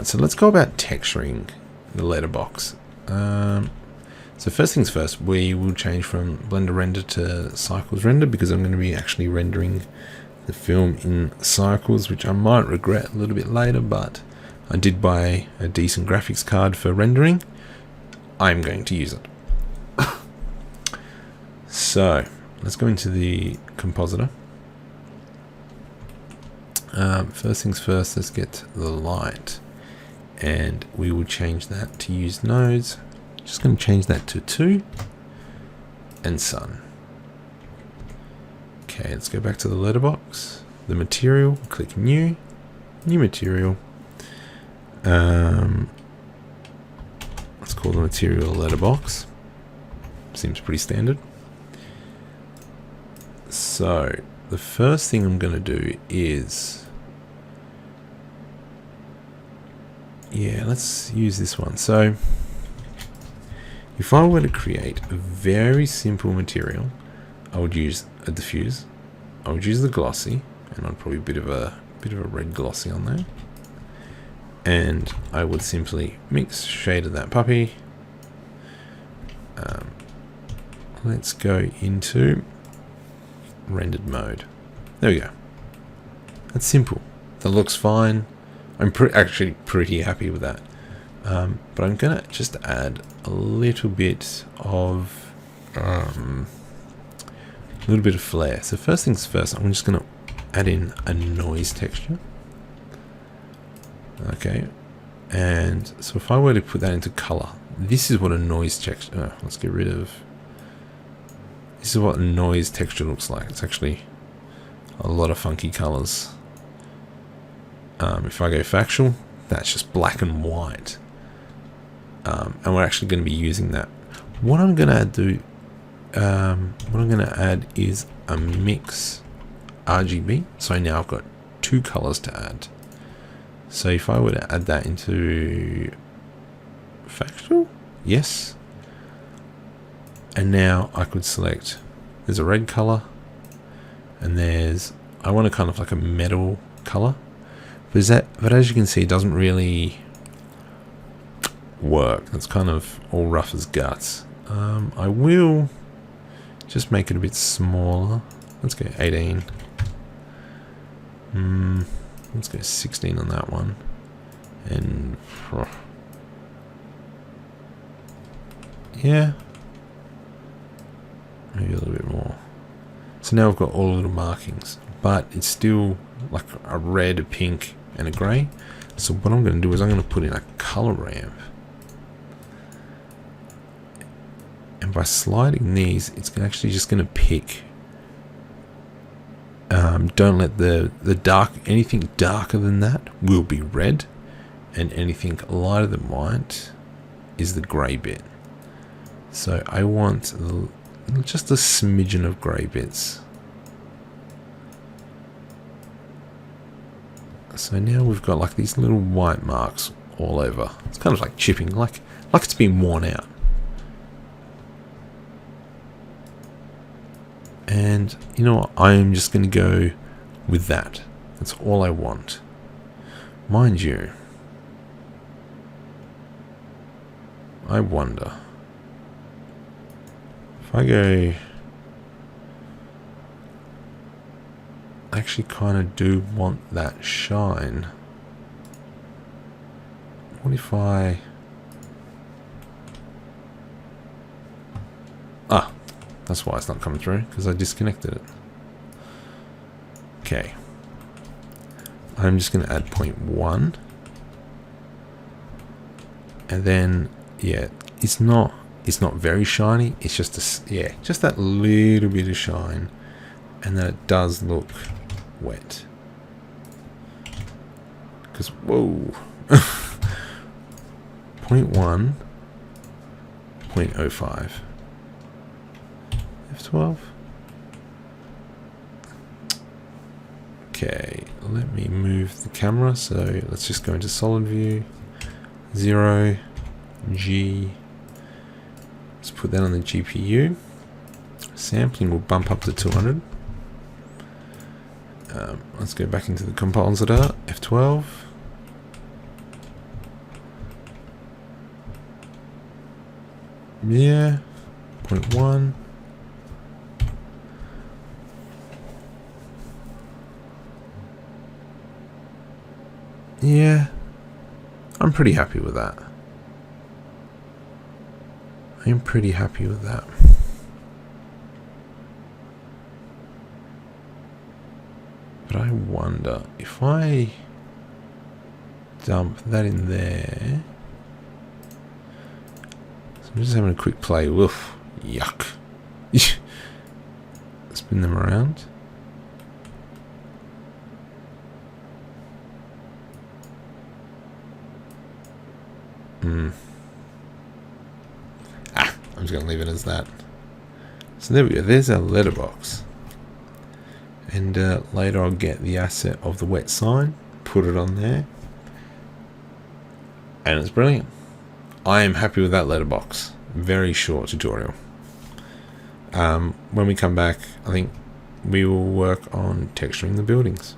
Alright, so let's go about texturing the letterbox. So first things first, we will change from Blender render to Cycles render, because I'm going to be actually rendering the film in Cycles, which I might regret a little bit later, but I did buy a decent graphics card for rendering. I'm going to use it. So let's go into the compositor. First things first, let's get the light, and we will change that to use nodes. Just going to change that to 2 and sun. Okay, let's go back to the letterbox, the material, click new material. Let's call the material letterbox. Seems pretty standard. So the first thing I'm going to do is, yeah, let's use this one. So if I were to create a very simple material, I would use a diffuse. I would use the glossy, and I'd probably a bit of a red glossy on there. And I would simply mix shade of that puppy. Let's go into rendered mode. There we go. That's simple. That looks fine. I'm actually pretty happy with that. But I'm gonna just add a little bit of flair. So first things first, I'm just gonna add in a noise texture. Okay, and so if I were to put that into color, this is what a noise texture. Let's get rid of. This is what a noise texture looks like. It's actually a lot of funky colors. If I go factual, that's just black and white. And we're actually going to be using that. What I'm going to add is a mix RGB. So now I've got 2 colors to add. So if I were to add that into factual, yes. And now I could select, there's a red color, and I want a kind of like a metal color. But as you can see, it doesn't really work. It's kind of all rough as guts. I will just make it a bit smaller. Let's go 18. Let's go 16 on that one. And yeah, maybe a little bit more. So now I've got all the little markings, but it's still like a red, a pink, and a grey. So what I'm going to do is I'm going to put in a color ramp. And by sliding these, it's actually just going to pick. Don't let anything darker than that will be red, and anything lighter than white is the grey bit. So I want just a smidgen of grey bits. So now we've got like these little white marks all over. It's kind of like chipping, like it's been worn out. And you know what? I'm just going to go with that. That's all I want. Mind you, I wonder if I go. I actually kind of do want that shine. What if I... that's why it's not coming through, because I disconnected it. Okay. I'm just going to add 0.1. And then, yeah, it's not very shiny. It's just just that little bit of shine. And then it does look wet. Because, whoa. 0.1, 0.05. F12. Okay, let me move the camera. So let's just go into solid view. 0, G. Let's put that on the GPU. Sampling will bump up to 200. Let's go back into the compositor, F12. Yeah. 0.1. Yeah. I'm pretty happy with that. I'm pretty happy with that. But I wonder if I dump that in there. So I'm just having a quick play. Woof. Yuck. Spin them around. I'm just going to leave it as that. So there we go. There's our letterbox. And later I'll get the asset of the wet sign, put it on there, and it's brilliant. I am happy with that letterbox. Very short tutorial. When we come back, I think we will work on texturing the buildings.